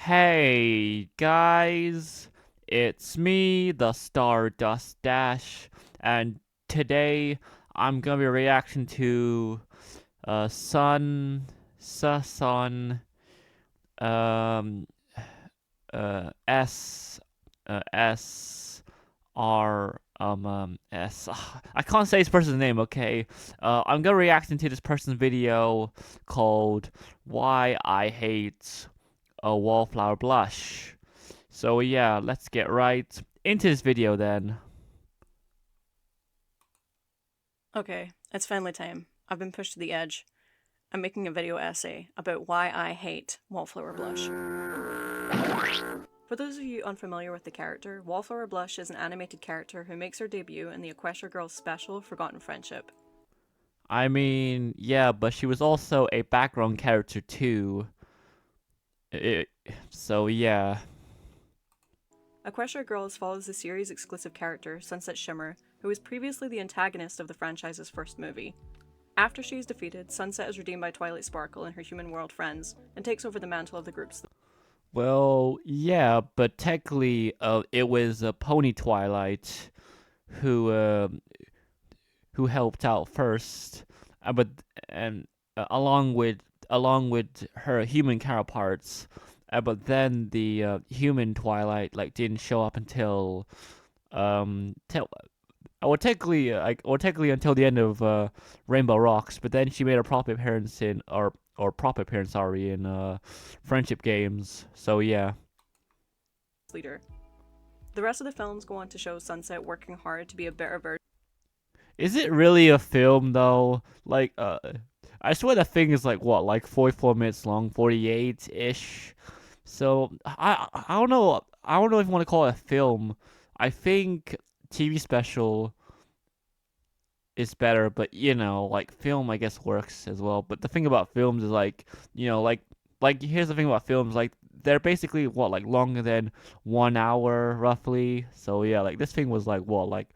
Hey guys, it's me, the Stardust Dash, and today I'm gonna be reacting to Sun Sun um S S R S. I can't say this person's name. Okay, I'm gonna react to this person's video called "Why I Hate a Wallflower Blush." So yeah, let's get right into this video then. Okay, it's family time. I've been pushed to the edge. I'm making a video essay about why I hate Wallflower Blush. For those of you unfamiliar with the character, Wallflower Blush is an animated character who makes her debut in the Equestria Girls special Forgotten Friendship. I mean, yeah, but she was also a background character too. It, so yeah. Equestria Girls follows the series' exclusive character, Sunset Shimmer, who was previously the antagonist of the franchise's first movie. After she is defeated, Sunset is redeemed by Twilight Sparkle and her human world friends, and takes over the mantle of the group's. Well, yeah, but technically, it was Pony Twilight who uh, who helped out first, but and along with her human counterparts, but then the human Twilight like didn't show up until till or technically until the end of Rainbow Rocks, but then she made a proper appearance in or proper appearance, sorry, in Friendship Games. So yeah. Leader. The rest of the films go on to show Sunset working hard to be a better version. Is it really a film though? Like I swear the thing is like what, like 44 minutes long, 48 ish. So I don't know. I don't know if you want to call it a film. I think TV special is better, but like film I guess works as well. But the thing about films is like, like here's the thing about films, like they're basically what, like longer than 1 hour roughly. So yeah, like this thing was like what, like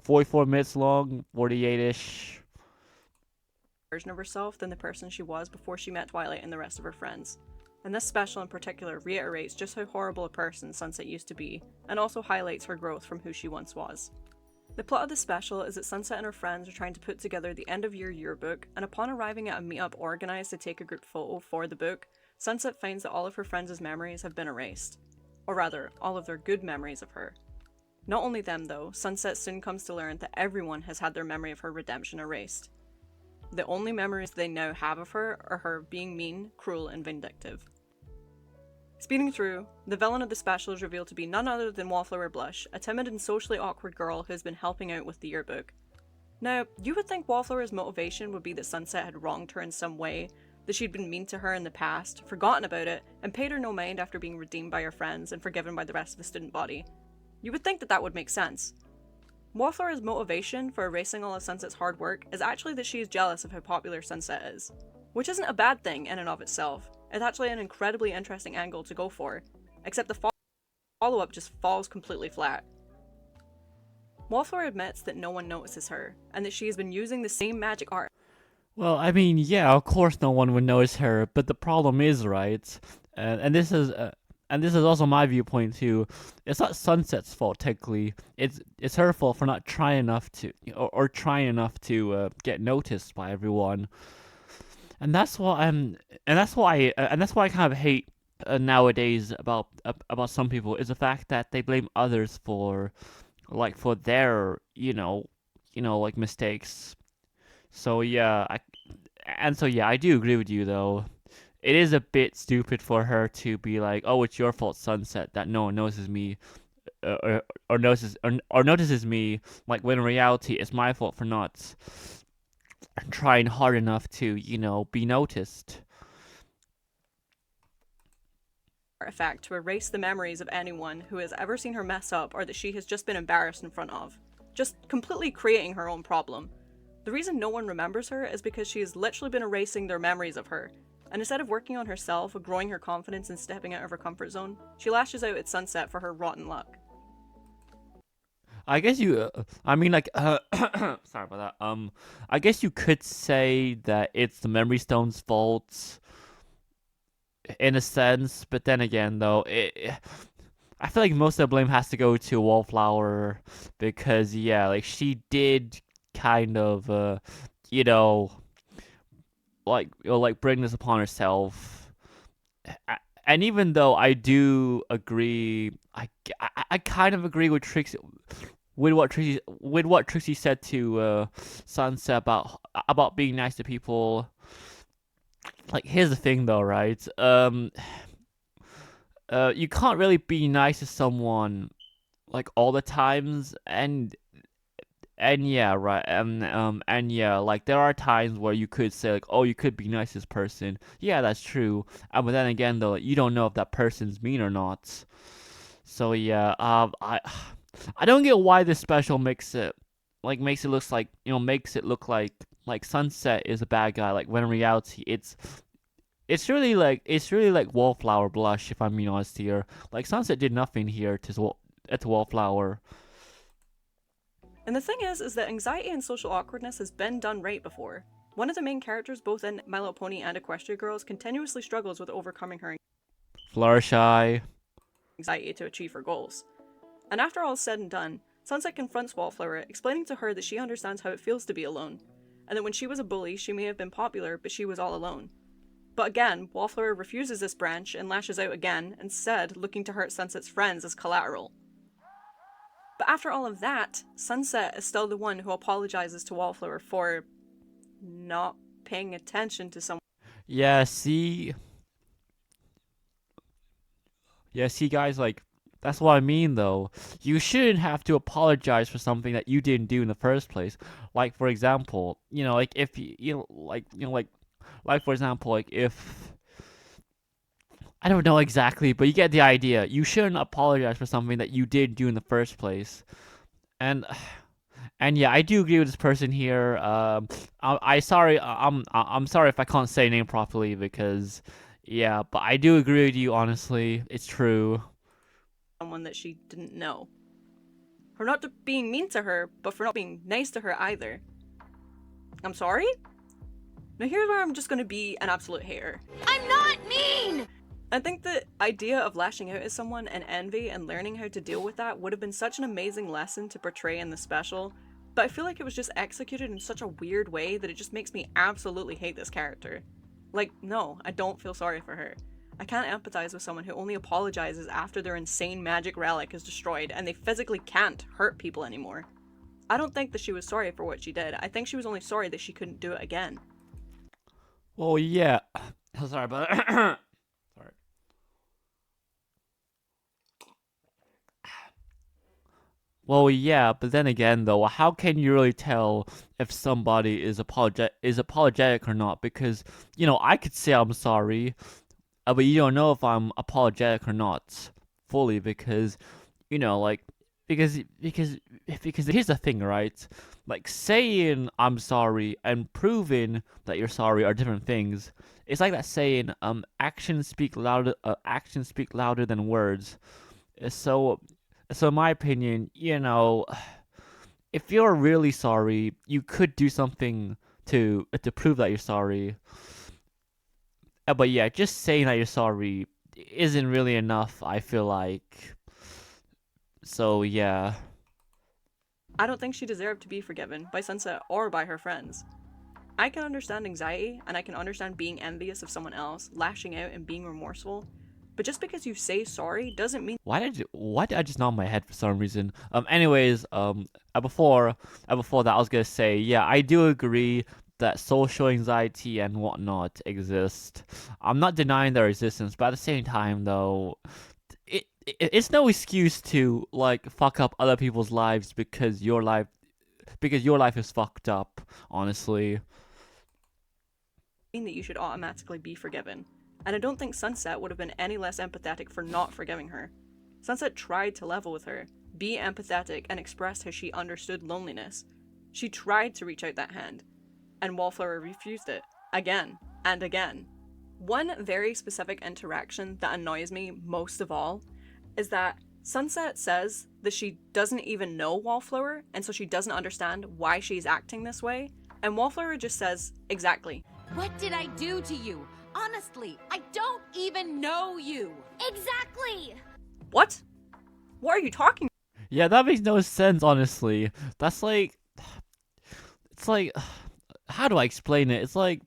44 minutes long, 48-ish. Version of herself than the person she was before she met Twilight and the rest of her friends. And this special in particular reiterates just how horrible a person Sunset used to be, and also highlights her growth from who she once was. The plot of the special is that Sunset and her friends are trying to put together the end of year yearbook, and upon arriving at a meetup organised to take a group photo for the book, Sunset finds that all of her friends' memories have been erased. Or rather, all of their good memories of her. Not only them though, Sunset soon comes to learn that everyone has had their memory of her redemption erased. The only memories they now have of her are her being mean, cruel, and vindictive. Speeding through, the villain of the special is revealed to be none other than Wallflower Blush, a timid and socially awkward girl who has been helping out with the yearbook. Now, you would think Wallflower's motivation would be that Sunset had wronged her in some way, that she'd been mean to her in the past, forgotten about it, and paid her no mind after being redeemed by her friends and forgiven by the rest of the student body. You would think that that would make sense. Wallflower's motivation for erasing all of Sunset's hard work is actually that she is jealous of how popular Sunset is. Which isn't a bad thing in and of itself. It's actually an incredibly interesting angle to go for, except the follow-up just falls completely flat. Wallflower admits that no one notices her, and that she has been using the same magic art. Well, I mean, yeah, of course no one would notice her, but the problem is, right, and this is and this is also my viewpoint too. It's not Sunset's fault technically. It's her fault for not trying enough to, or trying enough to get noticed by everyone. And that's what I'm, and that's why I kind of hate nowadays about some people, is the fact that they blame others for, like, for their like mistakes. So yeah, I do agree with you though. It is a bit stupid for her to be like, "Oh, it's your fault, Sunset, that no one notices me, or notices me." Like when in reality, it's my fault for not trying hard enough to, be noticed. Artifact to erase the memories of anyone who has ever seen her mess up or that she has just been embarrassed in front of. Just completely creating her own problem. The reason no one remembers her is because she has literally been erasing their memories of her, and instead of working on herself, growing her confidence and stepping out of her comfort zone, she lashes out at Sunset for her rotten luck. I guess you, I mean, like, sorry about that. I guess you could say that it's the Memory Stone's fault. in a sense, but then again, though, I feel like most of the blame has to go to Wallflower because yeah, like she did kind of you know like bring this upon herself. And even though I do agree, I kind of agree with Trixie with what Trixie said to Sunset about being nice to people. Like here's the thing though, right? You can't really be nice to someone like all the times, and yeah, right, and yeah, like there are times where you could say like, oh, you could be nice to this person. Yeah, that's true. But then again, though, like, you don't know if that person's mean or not. So yeah, I don't get why this special makes it looks like makes it look like Sunset is a bad guy. Like when in reality, it's really like Wallflower blush. If I'm being honest here, like Sunset did nothing here to Wallflower. And the thing is that anxiety and social awkwardness has been done right before. One of the main characters, both in My Little Pony and Equestria Girls, continuously struggles with overcoming her Fluttershy. anxiety to achieve her goals. And after all is said and done, Sunset confronts Wallflower, explaining to her that she understands how it feels to be alone, and that when she was a bully, she may have been popular, but she was all alone. But again, Wallflower refuses this branch and lashes out again, instead looking to hurt Sunset's friends as collateral. But after all of that, Sunset is still the one who apologizes to Wallflower for not paying attention to someone. Yeah, see, guys, like that's what I mean, though. You shouldn't have to apologize for something that you didn't do in the first place. Like, for example, like if like for example, like if I don't know exactly, but you get the idea. You shouldn't apologize for something that you did do in the first place. And and yeah, I do agree with this person here. I'm sorry if I can't say name properly because yeah, but I do agree with you. Honestly, it's true. Someone that she didn't know. For not being mean to her, but for not being nice to her either. I'm sorry? Now here's where I'm just gonna be an absolute hater. I'm not mean! I think the idea of lashing out at someone and envy and learning how to deal with that would have been such an amazing lesson to portray in the special, but I feel like it was just executed in such a weird way that it just makes me absolutely hate this character. Like, no, I don't feel sorry for her. I can't empathize with someone who only apologizes after their insane magic relic is destroyed and they physically can't hurt people anymore. I don't think that she was sorry for what she did. I think she was only sorry that she couldn't do it again. Well, yeah. Sorry about that. Sorry. Well, yeah, but then again, though, how can you really tell if somebody is apologetic or not? Because I could say I'm sorry, but you don't know if I'm apologetic or not fully because like because here's the thing, right? Like saying I'm sorry and proving that you're sorry are different things. It's like that saying, actions speak louder than words. So, in my opinion, if you're really sorry, you could do something to prove that you're sorry. But yeah, just saying that you're sorry isn't really enough, I feel like. So yeah. I don't think she deserved to be forgiven by Sunset or by her friends. I can understand anxiety and I can understand being envious of someone else, lashing out and being remorseful, but just because you say sorry doesn't mean Why did I just nod my head for some reason? Anyways, before that I was gonna say, yeah, I do agree that social anxiety and whatnot exist. I'm not denying their existence, but at the same time though, it's no excuse to like fuck up other people's lives because your life is fucked up, honestly. that you should automatically be forgiven. And I don't think Sunset would have been any less empathetic for not forgiving her. Sunset tried to level with her, be empathetic, and expressed how she understood loneliness. She tried to reach out that hand, and Wallflower refused it, again and again. One very specific interaction that annoys me most of all is that Sunset says that she doesn't even know Wallflower, and so she doesn't understand why she's acting this way, and Wallflower just says, exactly. What did I do to you? Honestly, I don't even know you. Exactly! What? What are you talking? Yeah, that makes no sense, honestly. That's like, it's like, how do I explain it? It's like,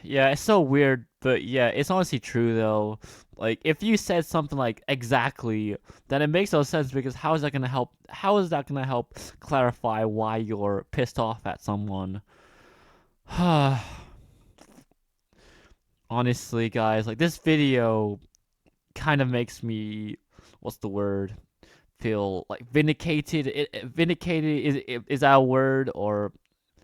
yeah, it's so weird, but yeah, it's honestly true though. Like, if you said something like exactly, then it makes no sense because how is that gonna help? How is that gonna help clarify why you're pissed off at someone? Honestly, guys, like this video kind of makes me, what's the word? Feel like vindicated. Vindicated is that a word, or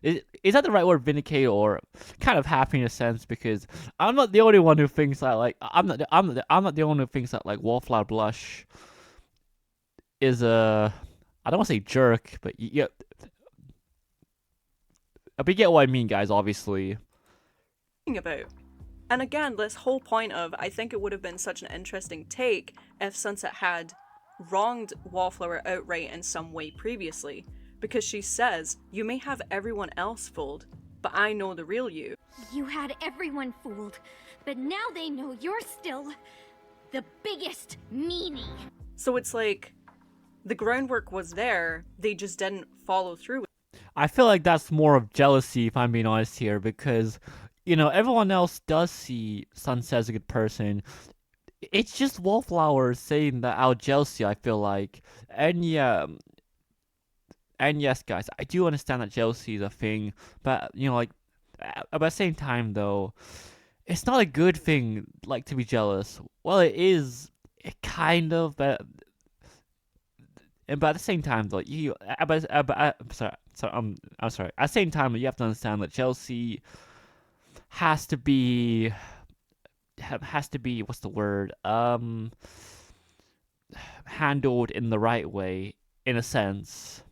is that the right word, vindicate, or kind of happy in a sense because I'm not the only one who thinks that like I'm not the only one who thinks that like Wallflower Blush is a, I don't want to say jerk, but yeah, but you get what I mean, guys. Obviously, About? And again, this whole point of I think it would have been such an interesting take if Sunset had wronged Wallflower outright in some way previously, because she says, "You may have everyone else fooled, but I know the real you." You had everyone fooled, but now they know you're still the biggest meanie. So it's like the groundwork was there, they just didn't follow through with I feel like that's more of jealousy, if I'm being honest here, because you know everyone else does see Sunset as a good person. It's just Wallflower saying that out of jealousy. I feel like, and yeah, and yes, guys, I do understand that jealousy is a thing, but you know, like, at the same time, though, it's not a good thing, like, to be jealous. Well, it is, kind of, but at the same time, though, I'm sorry. At the same time, you have to understand that jealousy has to be, what's the word? Handled in the right way, in a sense.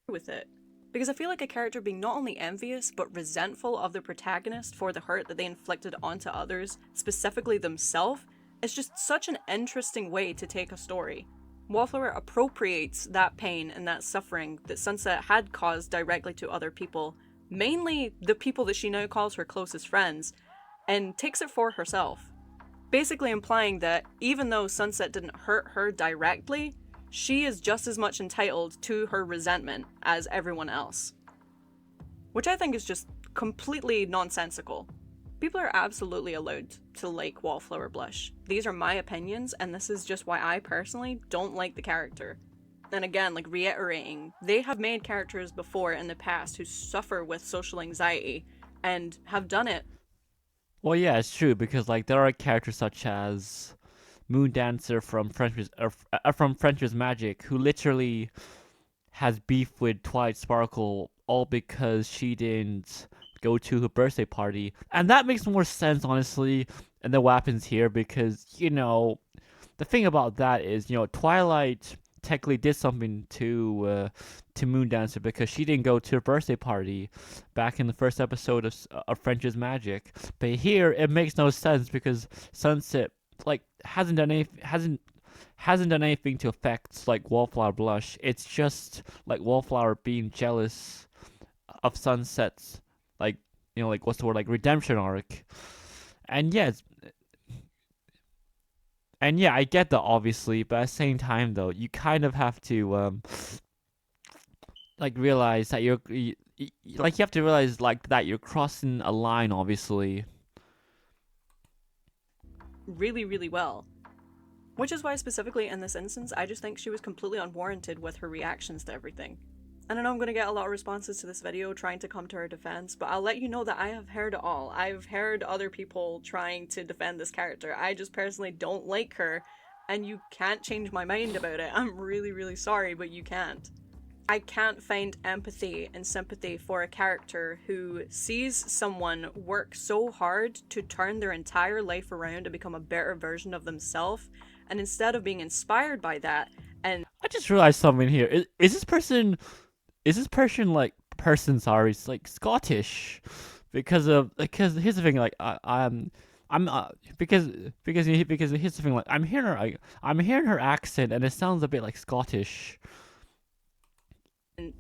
it. Because I feel like a character being not only envious, but resentful of the protagonist for the hurt that they inflicted onto others, specifically themselves, is just such an interesting way to take a story. Wallflower appropriates that pain and that suffering that Sunset had caused directly to other people, mainly the people that she now calls her closest friends, and takes it for herself. Basically implying that even though Sunset didn't hurt her directly, she is just as much entitled to her resentment as everyone else. Which I think is just completely nonsensical. People are absolutely allowed to like Wallflower Blush. These are my opinions, and this is just why I personally don't like the character. And again, like reiterating, they have made characters before in the past who suffer with social anxiety and have done it. Well, yeah, it's true because like there are characters such as Moon Dancer from French's Magic, who literally has beef with Twilight Sparkle all because she didn't go to her birthday party, and that makes more sense, honestly, and then what happens here because you know the thing about that is Twilight technically did something to Moon Dancer because she didn't go to her birthday party back in the first episode of French's Magic. But here it makes no sense because Sunset like hasn't done anything to affect like Wallflower Blush. It's just like Wallflower being jealous of Sunset's like like what's the word, like redemption arc. And yeah, I get that obviously, but at the same time though, you kind of have to like realize that like you have to realize like that you're crossing a line, obviously. Really, really well. Which is why specifically in this instance, I just think she was completely unwarranted with her reactions to everything. And I know I'm going to get a lot of responses to this video trying to come to her defense, but I'll let you know that I have heard it all. I've heard other people trying to defend this character. I just personally don't like her, and you can't change my mind about it. I'm really, really sorry, but you can't. I can't find empathy and sympathy for a character who sees someone work so hard to turn their entire life around and become a better version of themselves, and instead of being inspired by that, and I just realized something here. Is this person sorry, it's like Scottish because here's the thing, like because here's the thing, like I'm hearing her accent and it sounds a bit like Scottish.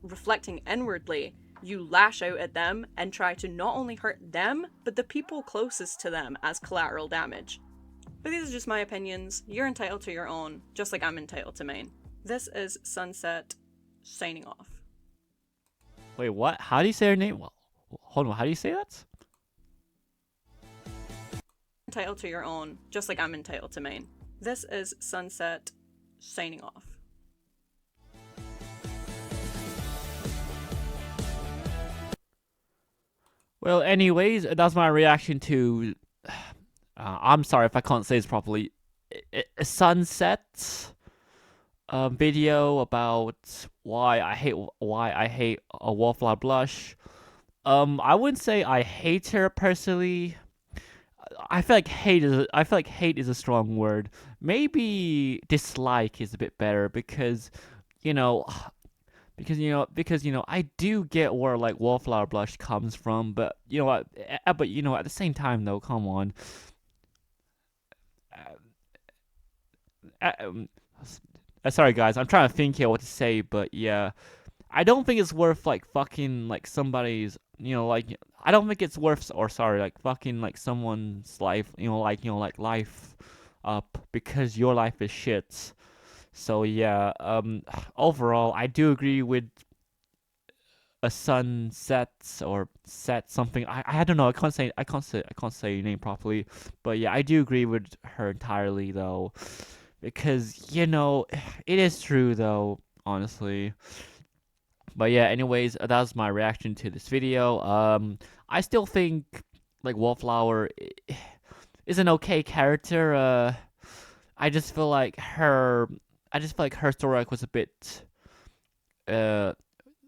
reflecting inwardly, You lash out at them and try to not only hurt them, but the people closest to them as collateral damage. But these are just my opinions. You're entitled to your own, just like I'm entitled to mine. This is Sunset, signing off. Wait, what? How do you say her name? Hold on, how do you say that? Entitled to your own, just like I'm entitled to mine. This is Sunset, signing off. Well, anyways, that's my reaction to. I'm sorry if I can't say this properly. A Sunset video about why I hate a Wallflower blush. I wouldn't say I hate her personally. I feel like hate is a strong word. Maybe dislike is a bit better because, you know, I do get where like Wallflower blush comes from, but you know what? But you know, at the same time though, come on. Uh, um, Sorry guys, I'm trying to think here what to say, but yeah, I don't think it's worth like fucking like somebody's, like I don't think it's worth or sorry like fucking like someone's life, like life up because your life is shit. So yeah, overall I do agree with a sunset or set something. I don't know. I can't say your name properly, but yeah, I do agree with her entirely though, because it is true though, honestly. But yeah, anyways, that was my reaction to this video. I still think like Wallflower is an okay character. I just feel like her, story arc was a bit uh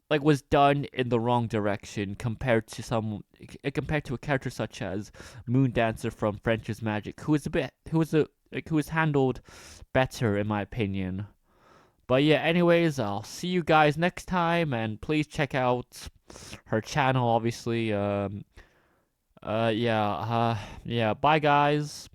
was done in the wrong direction compared to a character such as Moon Dancer from French's Magic, who was handled better in my opinion. But yeah, anyways, I'll see you guys next time, and please check out her channel, obviously. Yeah, bye guys.